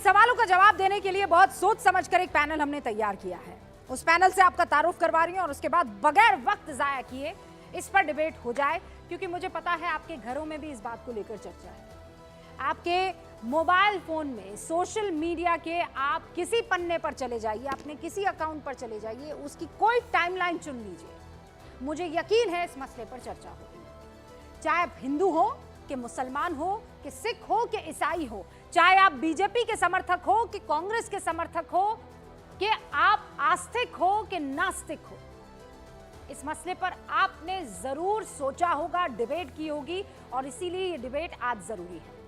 सवालों का जवाब देने के लिए बहुत सोच समझकर एक पैनल हमने तैयार किया है। उस पैनल से आपका तारुफ करवा रही हूं और उसके बाद बगैर वक्त जाया किए इस पर डिबेट हो जाए, क्योंकि मुझे पता है आपके घरों में भी इस बात को लेकर चर्चा है। आपके मोबाइल फोन में सोशल मीडिया के आप किसी पन्ने पर चले जाइए, अपने किसी अकाउंट पर चले जाइए, उसकी कोई टाइमलाइन चुन लीजिए, मुझे यकीन है इस मसले पर चर्चा होगी। चाहे आप हिंदू हो कि मुसलमान हो कि सिख हो कि ईसाई हो, चाहे आप बीजेपी के समर्थक हो कि कांग्रेस के समर्थक हो कि आप आस्तिक हो कि नास्तिक हो, इस मसले पर आपने जरूर सोचा होगा, डिबेट की होगी, और इसीलिए ये डिबेट आज जरूरी है।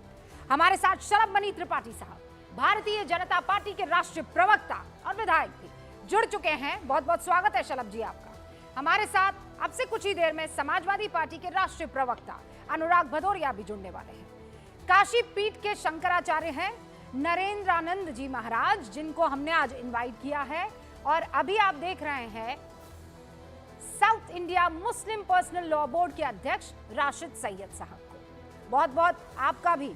हमारे साथ शलभ मणि त्रिपाठी साहब, भारतीय जनता पार्टी के राष्ट्रीय प्रवक्ता और विधायक भी जुड़ चुके हैं। बहुत बहुत स्वागत है शलभ जी आपका। हमारे साथ अब से कुछ ही देर में समाजवादी पार्टी के राष्ट्रीय प्रवक्ता अनुराग भदौरिया भी जुड़ने वाले हैं। काशी पीठ के शंकराचार्य हैं नरेंद्रानंद जी महाराज, जिनको हमने आज इनवाइट किया है, और अभी आप देख रहे हैं south India Muslim personal law board के अध्यक्ष राशिद सैयद साहब को बहुत बहुत आपका भी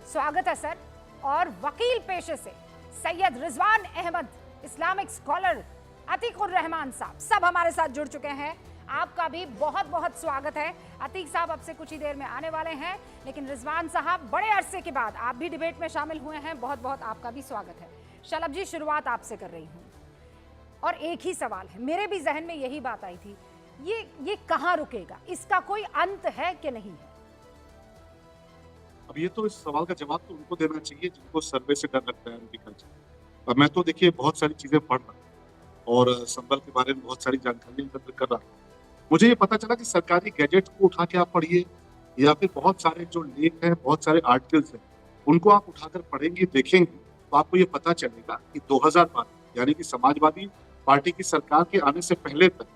स्वागत है सर। और वकील पेशे से सैयद रिजवान अहमद, इस्लामिक स्कॉलर अतीकुर रहमान साहब, सब हमारे साथ जुड़ चुके हैं। आपका भी बहुत बहुत स्वागत है। अतीक साहब अब से कुछ ही देर में आने वाले हैं, लेकिन रिजवान साहब बड़े अरसे के बाद आप भी डिबेट में शामिल हुए हैं, बहुत बहुत आपका भी स्वागत है। शलभ जी, शुरुआत आपसे कर रही हूँ, और एक ही सवाल है, मेरे भी जहन में यही बात आई थी, ये कहाँ रुकेगा, इसका कोई अंत है कि नहीं है? अब ये तो इस सवाल का जवाब तो उनको देना चाहिए जिनको सर्वे से डर लगता है एग्रीकल्चर। अब मैं तो देखिए बहुत सारी चीजें पढ़ रहा हूँ और संबल के बारे में बहुत सारी जानकारियां एकत्र कर रहा हूँ। मुझे ये पता चला कि सरकारी गैजेट को उठा के आप पढ़िए या फिर बहुत सारे जो लेख हैं, बहुत सारे आर्टिकल्स हैं, उनको आप उठाकर पढ़ेंगे, देखेंगे, तो आपको ये पता चलेगा कि 2012 यानी कि समाजवादी पार्टी की सरकार के आने से पहले तक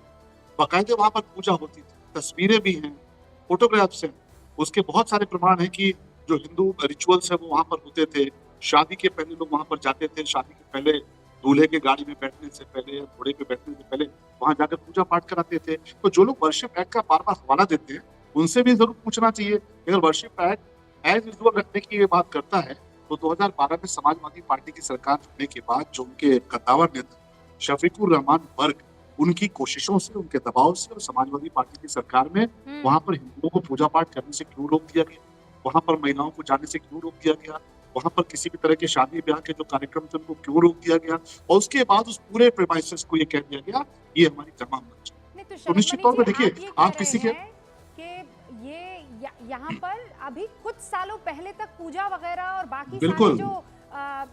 बाकायदे वहां पर पूजा होती थी, तस्वीरें भी हैं, फोटोग्राफ्स हैं, उसके बहुत सारे प्रमाण हैं कि जो हिंदू रिचुअल्स है वो वहां पर होते थे। शादी के पहले लोग वहां पर जाते थे, शादी के पहले दूल्हे के गाड़ी में बैठने से पहले या घोड़े पे बैठने से पहले वहां जाकर पूजा पाठ कराते थे। तो जो लोग वर्शिप एक्ट का बार बार हवाला देते हैं उनसे भी जरूर पूछना चाहिए। अगर वर्शिप एक्ट एज यूजुअल रखने की ये बात करता है तो 2012 में समाजवादी पार्टी की सरकार बनने के बाद जो उनके कद्दावर नेता शफीकुर रहमान वर्ग, उनकी कोशिशों से, उनके दबाव से और समाजवादी पार्टी की सरकार में वहां पर हिंदुओं को पूजा पाठ करने से क्यों रोक दिया गया, वहां पर महिलाओं को जाने से क्यों रोक दिया गया, वहां पर किसी भी तरह के शादी ब्याह के जो कार्यक्रम थे उनको क्यों रोक दिया गया, और उसके बाद उस पूरे प्रेमाइसेस को ये कह दिया गया ये हमारी तमाम मंच। तो निश्चित तौर पर देखिए आप किसी के यहाँ पर अभी कुछ सालों पहले तक पूजा वगैरह और बाकी सारे बिल्कुल जो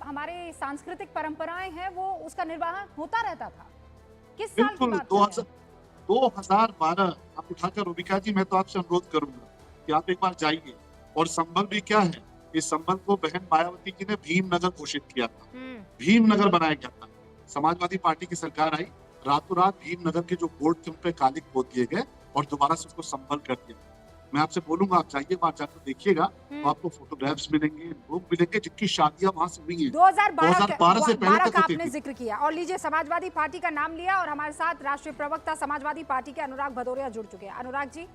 हमारे सांस्कृतिक परंपराएं हैं वो उसका निर्वाह होता रहता था। किस साल की बात कर रहे हैं? 2012 आप उठाकर रूबिका जी, मैं तो आपसे अनुरोध करूंगा कि आप एक बार जाइए। और संबल भी क्या है, इस संबल को बहन मायावती जी ने भीमनगर घोषित किया था, भीमनगर बनाया गया था। समाजवादी पार्टी की सरकार आई, रातों रात भीमनगर के जो बोर्ड थे उन पे कालिक पोत दिए गए और दोबारा से उसको संबल कर दिया। मैं आपसे बोलूंगा आप जाइए, वहां जाकर देखिएगा तो आपको फोटोग्राफ्स मिलेंगे, लोग मिलेंगे जिनकी शादियां वहां से हुई हैं 2012 से पहले तक का आपने जिक्र किया। और लीजिए, समाजवादी पार्टी का नाम लिया और हमारे साथ राष्ट्रीय प्रवक्ता समाजवादी पार्टी के अनुराग भदौरिया जुड़ चुके हैं। अनुराग जी,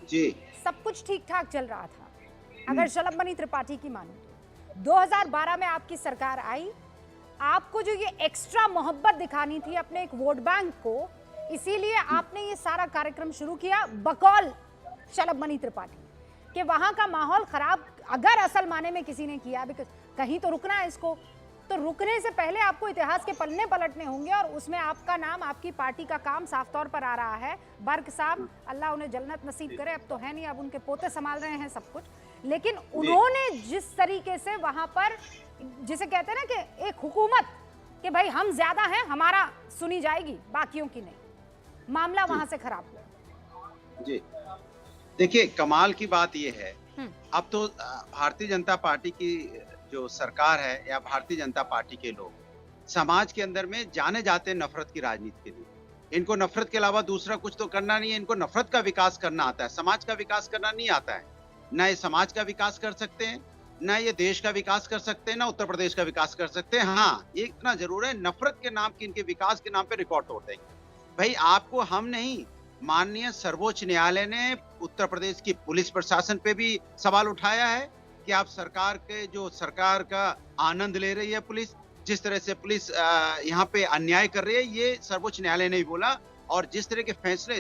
जी सब कुछ ठीक ठाक चल रहा था, अगर शलभ मणि त्रिपाठी की मानो तो 2012 में आपकी सरकार आई, आपको जो ये एक्स्ट्रा मोहब्बत दिखानी थी अपने एक वोट बैंक को, इसीलिए आपने ये सारा कार्यक्रम शुरू किया बकौल शलभ मणि त्रिपाठी कि वहां का माहौल खराब अगर असल माने में किसी ने किया, कहीं तो रुकना है इसको, तो रुकने से पहले आपको इतिहास के पन्ने पलटने होंगे, और उसमें आपका नाम, आपकी पार्टी का काम साफ तौर पर आ रहा है। बर्क साहब, अल्लाह उन्हें जन्नत नसीब करे, अब तो है नहीं, अब उनके पोते संभाल रहे हैं सब कुछ, लेकिन उन्होंने जिस तरीके से वहां पर, जिसे कहते हैं ना कि एक हुकूमत कि भाई हम ज्यादा हैं, हमारा सुनी जाएगी, बाकियों की नहीं, मामला वहां से खराब हुआ। जी देखिए, कमाल की बात यह है, अब तो भारतीय जनता पार्टी की जो सरकार है या भारतीय जनता पार्टी के लोग समाज के अंदर में जाने जाते हैं नफरत की राजनीति के लिए। इनको नफरत के अलावा दूसरा कुछ तो करना नहीं है, इनको नफरत का विकास करना आता है, समाज का विकास करना नहीं आता है। ना ये समाज का विकास कर सकते हैं, ना ये देश का विकास कर सकते हैं, ना उत्तर प्रदेश का विकास कर सकते हैं। हाँ, ये इतना जरूर है, नफरत के नाम की, इनके विकास के नाम पे रिकॉर्ड तोड़ देंगे। भाई आपको हम नहीं, माननीय सर्वोच्च न्यायालय ने उत्तर प्रदेश की पुलिस प्रशासन पे भी सवाल उठाया है, कि आप सरकार का आनंद ले रही है पुलिस, जिस तरह से पुलिस यहाँ पे अन्याय कर रही है, ये सर्वोच्च न्यायालय ने भी बोला। और जिस तरह के फैसले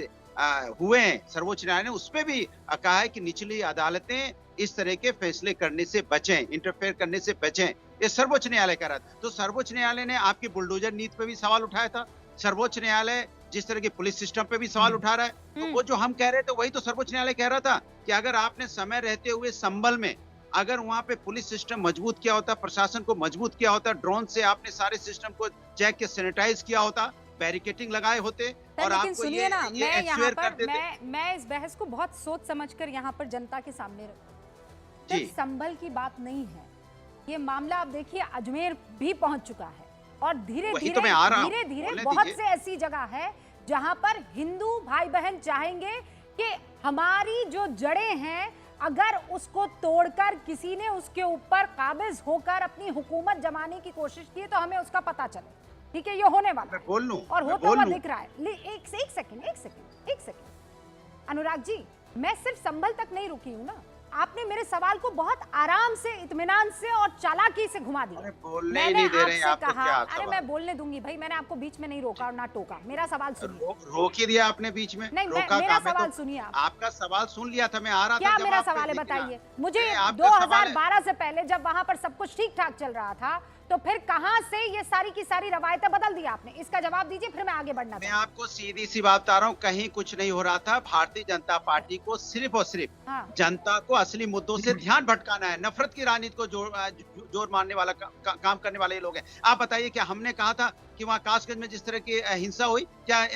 हुए हैं सर्वोच्च न्यायालय ने, उसपे भी कहा है कि निचली अदालतें इस तरह के फैसले करने से बचें, इंटरफेयर करने से बचें। ये सर्वोच्च न्यायालय कह रहा था। तो सर्वोच्च न्यायालय ने आपकी बुलडोजर नीति पे भी सवाल उठाया था। सर्वोच्च न्यायालय जिस तरह के पुलिस सिस्टम पे भी सवाल उठा रहा है, तो वो जो हम कह रहे थे वही तो सर्वोच्च न्यायालय कह रहा था कि अगर आपने समय रहते हुए संभल में अगर वहां पे पुलिस सिस्टम मजबूत किया होता, प्रशासन को मजबूत किया होता, ड्रोन से आपने सारे सिस्टम को चेक के सैनिटाइज किया होता, बैरिकेटिंग लगाए होते और लेकिन आपको सुनिए ना, ये मैं यहाँ एक्सवेयर कर पर देते। मैं इस बहस को बहुत सोच समझकर यहाँ पर जनता के सामने रखूं। जी। सिर्फ संभल की बात नहीं है, ये मामला आप देखिए अजमेर भी पहुंच चुका है और धीरे वही धीरे तो मैं आ रहा हूं, धीरे धीरे बोलने बहुत दीजिए। से ऐसी जगह है जहां पर हिंदू भाई बहन चाहेंगे कि हमारी जो जड़ें हैं अगर उसको तोड़कर किसी ने उसके ऊपर काबिज होकर अपनी हुकूमत जमाने की कोशिश की तो हमें उसका पता चले। ठीक है, ये होने वाला मैं बोल लूं, और मैं होता बोल हुआ लूं। दिख रहा है। एक सेकंड अनुराग जी, मैं सिर्फ संभल तक नहीं रुकी हूँ ना, आपने मेरे सवाल को बहुत आराम से, इत्मीनान से और चालाकी से घुमा दिया। अरे बोलने ही मैंने नहीं दे रहे हैं आपसे आप, तो कहा, क्या अरे सवाल? मैं बोलने दूंगी भाई, मैंने आपको बीच में नहीं रोका और ना टोका। मेरा सवाल सुनिए। रोक ही दिया आपने बीच में, नहीं, रोका मेरा काम है सवाल तो सुनिए आप। आपका सवाल सुन लिया था, मैं आ रहा क्या था जब मेरा आपने सवाल है लिखा। बताइए मुझे। नहीं, आपका सवाल है। 2012 से पहले जब वहां पर सब कुछ ठीक ठाक चल रहा था तो फिर कहां से ये सारी की सारी रवायतें बदल दी आपने? इसका जवाब दीजिए, फिर मैं आगे बढ़ना मैं चाहूंगी। आपको सीधी सी बात बता रहा हूँ, कहीं कुछ नहीं हो रहा था। भारतीय जनता पार्टी को सिर्फ और सिर्फ हाँ। जनता को असली मुद्दों से ध्यान भटकाना है। नफरत की राजनीति को जोर मारने वाला काम करने वाले ये लोग हैं। आप बताइए, क्या हमने कहा था कि वहाँ कासगंज में जिस तरह की हिंसा हुई, क्या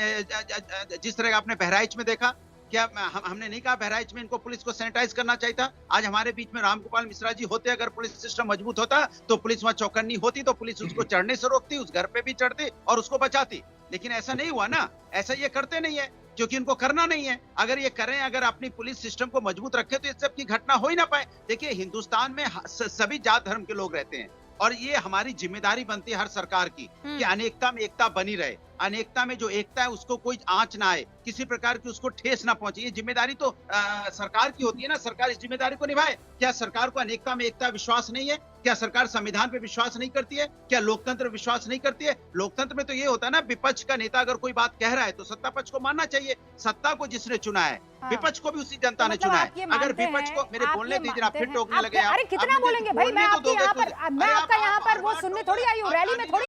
जिस तरह का आपने बहराइच में देखा, क्या हमने नहीं कहा बहराइच में इनको पुलिस को सैनिटाइज करना चाहिए था? आज हमारे बीच में रामगोपाल मिश्रा जी होते, अगर पुलिस सिस्टम मजबूत होता तो पुलिस वहां चौकन्नी होती, तो पुलिस उसको चढ़ने से रोकती, उस घर पे भी चढ़ती और उसको बचाती। लेकिन ऐसा नहीं हुआ ना, ऐसा ये करते नहीं है क्योंकि इनको करना नहीं है। अगर ये करें, अगर अपनी पुलिस सिस्टम को मजबूत रखे तो इस सब की घटना हो ही ना पाए। देखिए, हिंदुस्तान में सभी जात धर्म के लोग रहते हैं और ये हमारी जिम्मेदारी बनती है हर सरकार की कि अनेकता में एकता बनी रहे। अनेकता में जो एकता है उसको कोई आंच ना आए, किसी प्रकार की उसको ठेस ना पहुंचे। ये जिम्मेदारी तो सरकार की होती है ना, सरकार इस जिम्मेदारी को निभाए। क्या सरकार को अनेकता में एकता विश्वास नहीं है? क्या सरकार संविधान पे विश्वास नहीं करती है? क्या लोकतंत्र विश्वास नहीं करती है? लोकतंत्र में तो ये होता है ना, विपक्ष का नेता अगर कोई बात कह रहा है तो सत्ता पक्ष को मानना चाहिए। सत्ता को जिसने चुना है, हाँ। विपक्ष को भी उसी जनता ने मतलब चुना आप ये है। अगर मानते विपक्ष को, हैं, मेरे आप बोलने ये दीजिए, आप फिर मानते हैं, टोकने लगे। अरे कितना बोलेंगे भाई, मैं आपके यहाँ पर, मैं आपका यहाँ पर वो सुनने थोड़ी आई हूँ, रैली में थोड़ी